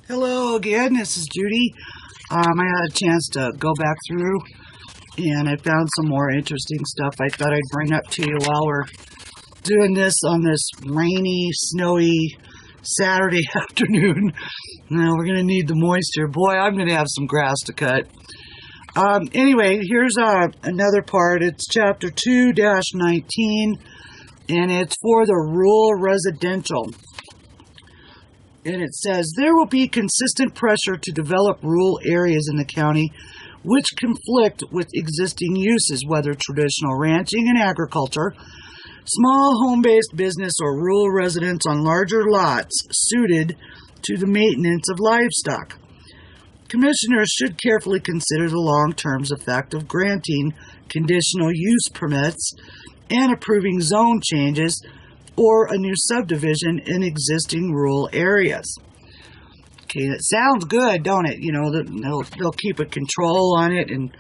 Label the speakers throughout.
Speaker 1: Hello again, this is Judy. I had a chance to go back through and I found some more interesting stuff I thought I'd bring up to you while we're doing this on this rainy, snowy Saturday afternoon. Now we're going to need the moisture. Boy, I'm going to have some grass to cut. Anyway, here's another part. It's chapter 2-19 and it's for the rural residential. And it says, there will be consistent pressure to develop rural areas in the county which conflict with existing uses, whether traditional ranching and agriculture, small home-based business, or rural residence on larger lots suited to the maintenance of livestock. Commissioners should carefully consider the long-term effect of granting conditional use permits and approving zone changes or a new subdivision in existing rural areas. Okay, that sounds good, don't it? You know, they'll keep a control on it and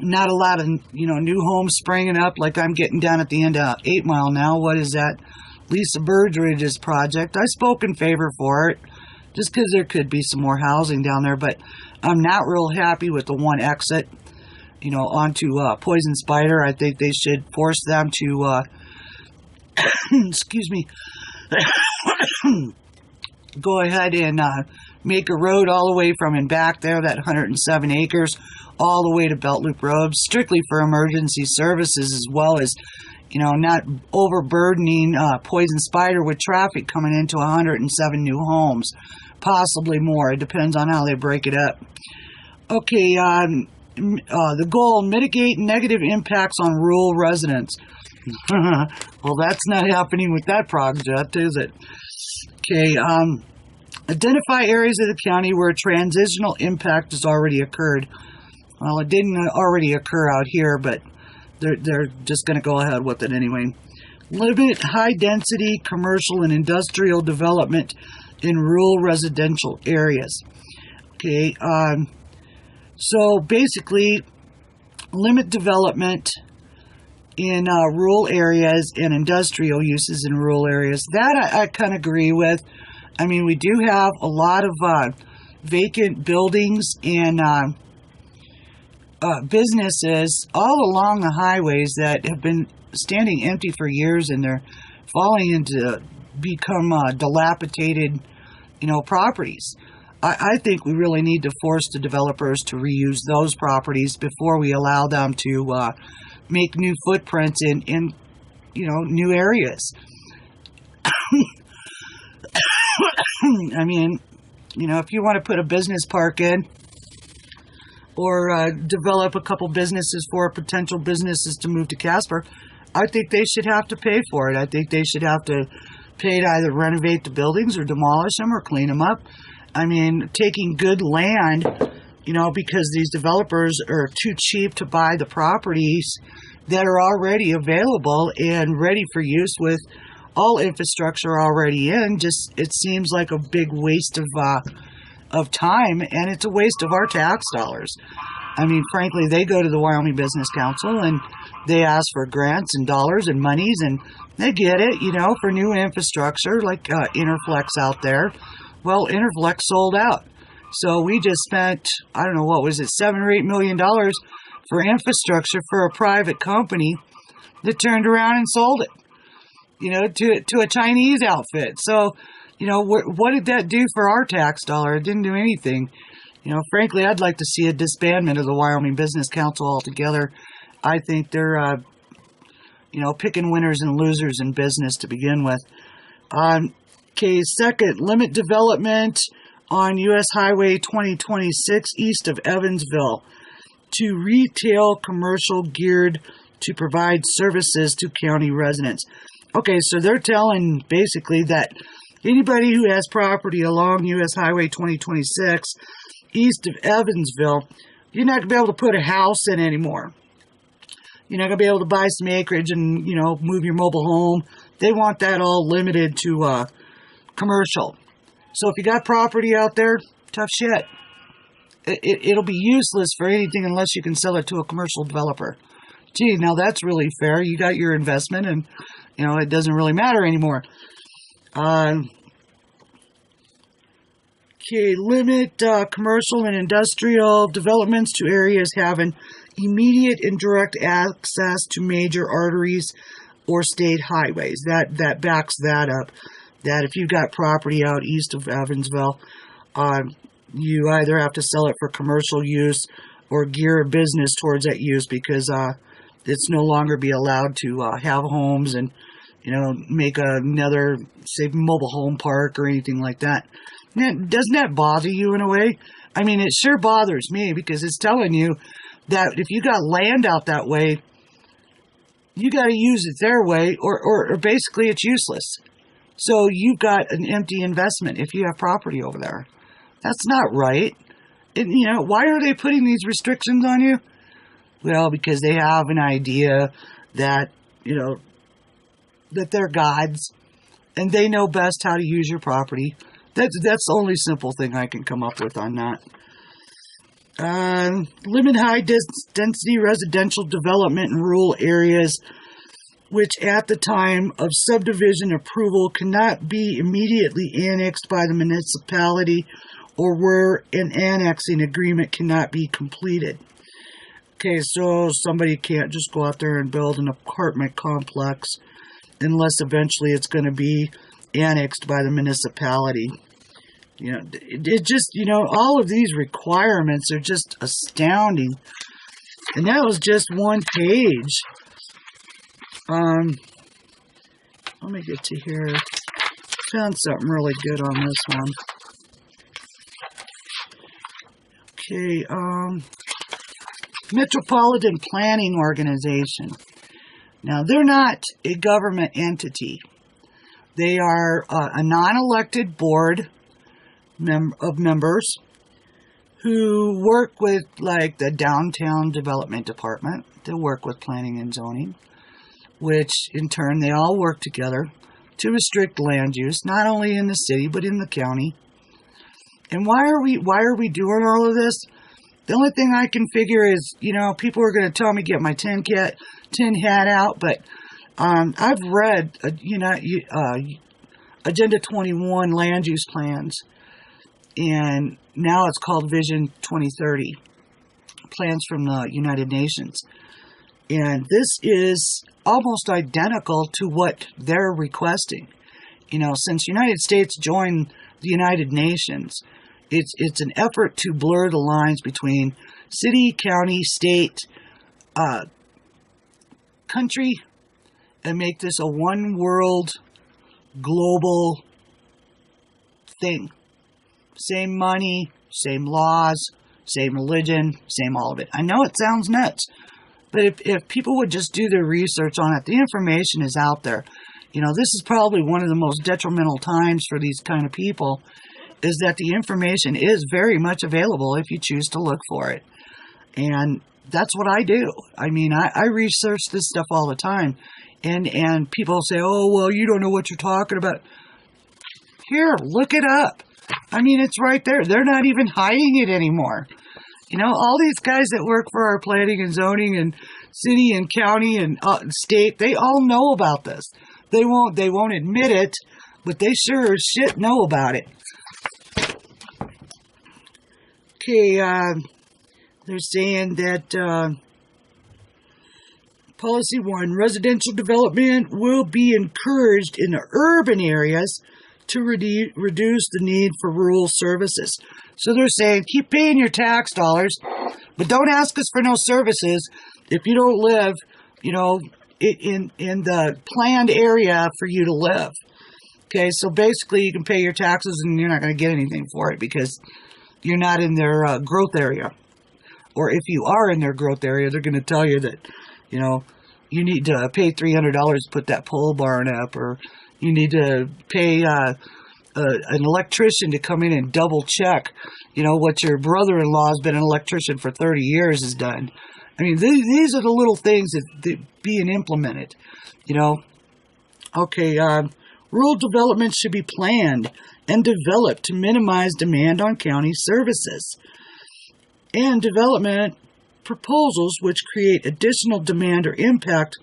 Speaker 1: not a lot of, new homes springing up like I'm getting down at the end of 8 Mile now. What is that? Lisa Burridge's project. I spoke in favor for it just because there could be some more housing down there, but I'm not real happy with the one exit, onto Poison Spider. I think they should force them to excuse me, go ahead and make a road all the way from and back there, that 107 acres, all the way to Belt Loop Road, strictly for emergency services, as well as, not overburdening Poison Spider with traffic coming into 107 new homes, possibly more. It depends on how they break it up. Okay, the goal, mitigate negative impacts on rural residents. Well, that's not happening with that project, is it? Okay, identify areas of the county where a transitional impact has already occurred. Well, it didn't already occur out here, but they're just going to go ahead with it anyway. Limit high-density commercial and industrial development in rural residential areas. Okay, so basically, limit development in rural areas and industrial uses in rural areas. That I kind of agree with. I mean, we do have a lot of vacant buildings and businesses all along the highways that have been standing empty for years, and they're falling into become dilapidated, properties. I think we really need to force the developers to reuse those properties before we allow them to make new footprints in new areas. I mean, if you want to put a business park in or develop a couple businesses for potential businesses to move to Casper, I think they should have to pay for it. I think they should have to pay to either renovate the buildings or demolish them or clean them up. I mean, taking good land, because these developers are too cheap to buy the properties that are already available and ready for use with all infrastructure already in. Just, it seems like a big waste of time, and it's a waste of our tax dollars. I mean, frankly, they go to the Wyoming Business Council and they ask for grants and dollars and monies, and they get it, for new infrastructure like Interflex out there. Well, Interflex sold out. So we just spent, I don't know, what was it, $7 or $8 million for infrastructure for a private company that turned around and sold it, to a Chinese outfit. So, what did that do for our tax dollar? It didn't do anything. Frankly, I'd like to see a disbandment of the Wyoming Business Council altogether. I think they're, picking winners and losers in business to begin with. Okay, second, limit development on U.S. Highway 2026 east of Evansville to retail commercial geared to provide services to county residents. Okay, so they're telling basically that anybody who has property along U.S. Highway 2026 east of Evansville, you're not going to be able to put a house in anymore. You're not going to be able to buy some acreage and, move your mobile home. They want that all limited to commercial. So if you got property out there, tough shit. It'll be useless for anything unless you can sell it to a commercial developer. Gee, now that's really fair. You got your investment and, it doesn't really matter anymore. Okay, limit commercial and industrial developments to areas having immediate and direct access to major arteries or state highways. That backs that up. That if you've got property out east of Evansville, you either have to sell it for commercial use or gear a business towards that use, because it's no longer be allowed to have homes and, you know, make another, say, mobile home park or anything like that. Doesn't that bother you in a way? I mean, it sure bothers me, because it's telling you that if you got land out that way, you got to use it their way, or basically it's useless. So you've got an empty investment if you have property over there. That's not right. And, you know, why are they putting these restrictions on you? Well, because they have an idea that, you know, that they're gods and they know best how to use your property. That's the only simple thing I can come up with on that. Limit high density residential development in rural areas, which at the time of subdivision approval cannot be immediately annexed by the municipality, or where an annexing agreement cannot be completed. Okay, so somebody can't just go out there and build an apartment complex unless eventually it's going to be annexed by the municipality. You know, it just, you know, all of these requirements are just astounding. And that was just one page. Let me get to here. Found something really good on this one. Okay, Metropolitan Planning Organization. Now, they're not a government entity. They are a non-elected board of members who work with, like, the Downtown Development Department. They work with planning and zoning, which in turn they all work together to restrict land use, not only in the city but in the county. And why are we doing all of this? The only thing I can figure is, you know, people are going to tell me get my tin hat out, but I've read Agenda 21 land use plans, and now it's called Vision 2030, plans from the United Nations. And this is almost identical to what they're requesting. You know, since United States joined the United Nations, it's an effort to blur the lines between city, county, state, country, and make this a one world global thing. Same money, same laws, same religion, same all of it. I know it sounds nuts, but if people would just do their research on it, the information is out there. You know, this is probably one of the most detrimental times for these kind of people, is that the information is very much available if you choose to look for it. And that's what I do. I mean, I research this stuff all the time. And people say, oh, well, you don't know what you're talking about. Here, look it up. I mean, it's right there. They're not even hiding it anymore. You know, all these guys that work for our planning and zoning and city and county and state, they all know about this. They won't admit it, but they sure as shit know about it. Okay, they're saying that Policy 1, residential development will be encouraged in the urban areas to reduce the need for rural services. So they're saying, keep paying your tax dollars, but don't ask us for no services if you don't live, you know, in the planned area for you to live. Okay, so basically you can pay your taxes and you're not going to get anything for it because you're not in their growth area. Or if you are in their growth area, they're going to tell you that, you know, you need to pay $300 to put that pole barn up, or you need to pay an electrician to come in and double check, you know, what your brother-in-law has been an electrician for 30 years has done. I mean, these are the little things that being implemented, you know. Okay, rural development should be planned and developed to minimize demand on county services. And development proposals which create additional demand or impact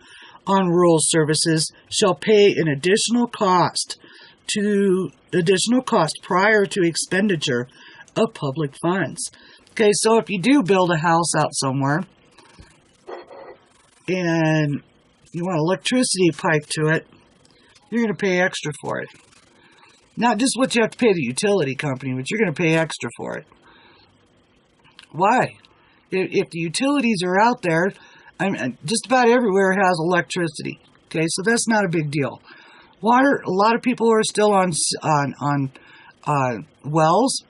Speaker 1: on rural services shall pay an additional cost to additional cost prior to expenditure of public funds. Okay, so if you do build a house out somewhere and you want electricity pipe to it, you're going to pay extra for it. Not just what you have to pay the utility company, but you're going to pay extra for it. Why? If the utilities are out there, just about everywhere has electricity. Okay, so that's not a big deal. Water, a lot of people are still on wells,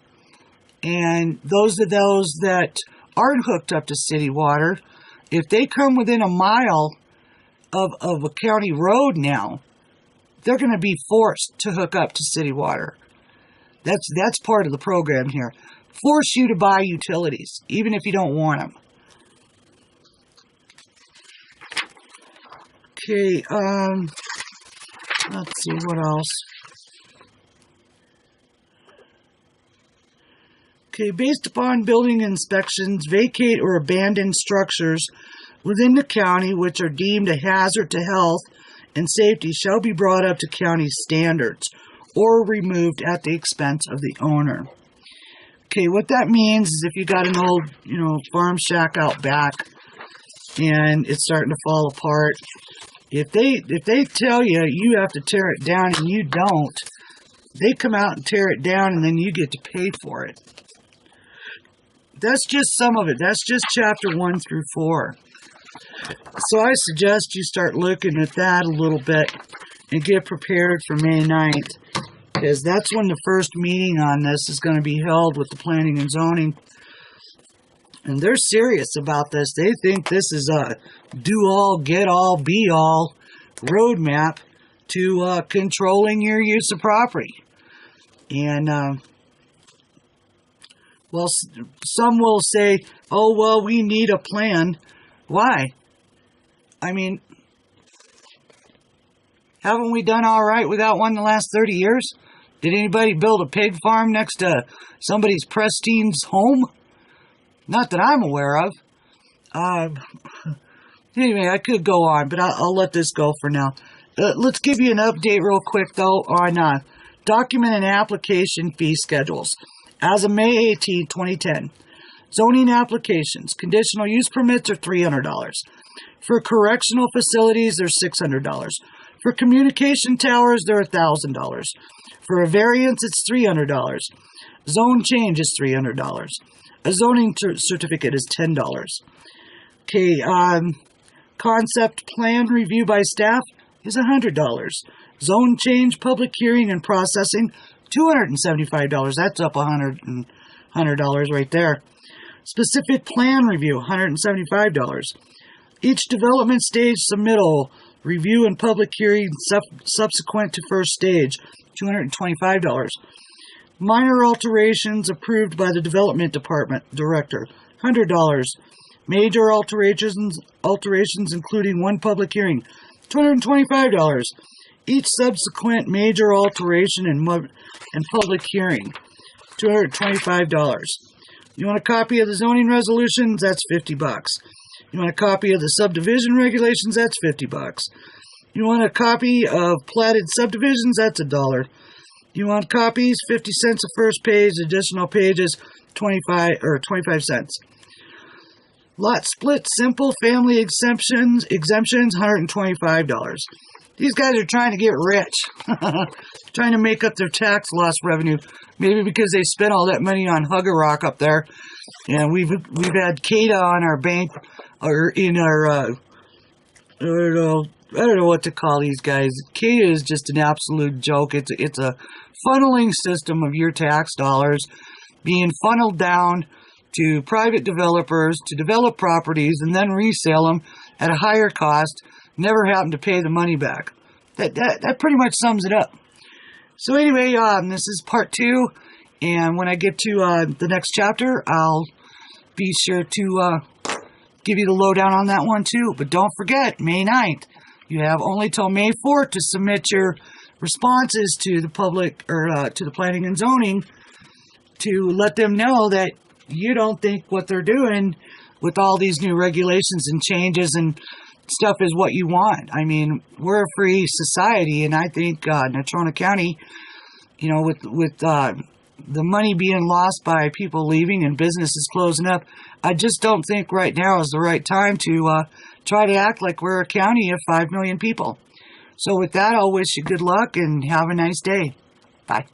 Speaker 1: and those that aren't hooked up to city water, if they come within a mile of a county road now, they're going to be forced to hook up to city water. That's part of the program here. Force you to buy utilities, even if you don't want them. Okay, let's see what else. Okay, based upon building inspections, vacate or abandon structures within the county which are deemed a hazard to health and safety shall be brought up to county standards or removed at the expense of the owner. Okay, what that means is if you got an old, farm shack out back and it's starting to fall apart, if they tell you you have to tear it down and you don't, they come out and tear it down and then you get to pay for it. That's just some of it. That's just chapter 1 through 4. So I suggest you start looking at that a little bit and get prepared for May 9th, because that's when the first meeting on this is going to be held with the planning and zoning. And they're serious about this. They think this is a do-all, get-all, be-all roadmap to controlling your use of property. And, well, some will say, oh, well, we need a plan. Why? I mean, haven't we done all right without one the last 30 years? Did anybody build a pig farm next to somebody's prestine's home? Not that I'm aware of. Anyway, I could go on, but I'll let this go for now. Let's give you an update real quick, though, on document and application fee schedules. As of May 18, 2010, zoning applications, conditional use permits are $300. For correctional facilities, they're $600. For communication towers, they're $1,000. For a variance, it's $300. Zone change is $300. A zoning certificate is $10. Okay, concept plan review by staff is $100. Zone change, public hearing, and processing, $275. That's up $100 right there. Specific plan review, $175. Each development stage submittal, review and public hearing subsequent to first stage, $225. Minor alterations approved by the development department director, $100. Major alterations including one public hearing, $225. Each subsequent major alteration and public hearing, $225. You want a copy of the zoning resolutions? That's $50. You want a copy of the subdivision regulations? That's $50. You want a copy of platted subdivisions? That's $1. You want copies? 50 cents a first page. Additional pages, 25 cents. Lot split, simple family exemptions, $125. These guys are trying to get rich, trying to make up their tax loss revenue. Maybe because they spent all that money on Hugger Rock up there, and we've had CADA on our bank, or in our I don't know what to call these guys. CADA is just an absolute joke. It's a funneling system of your tax dollars being funneled down to private developers to develop properties and then resell them at a higher cost. Never happen to pay the money back. That pretty much sums it up. So anyway, this is part 2, and when I get to the next chapter, I'll be sure to give you the lowdown on that one too. But don't forget, May 9th, you have only till May 4th to submit your responses to the public, or to the planning and zoning, to let them know that you don't think what they're doing with all these new regulations and changes and stuff is what you want. I mean, we're a free society, and I think Natrona County, you know, with the money being lost by people leaving and businesses closing up, I just don't think right now is the right time to try to act like we're a county of 5 million people. So with that, I'll wish you good luck and have a nice day. Bye.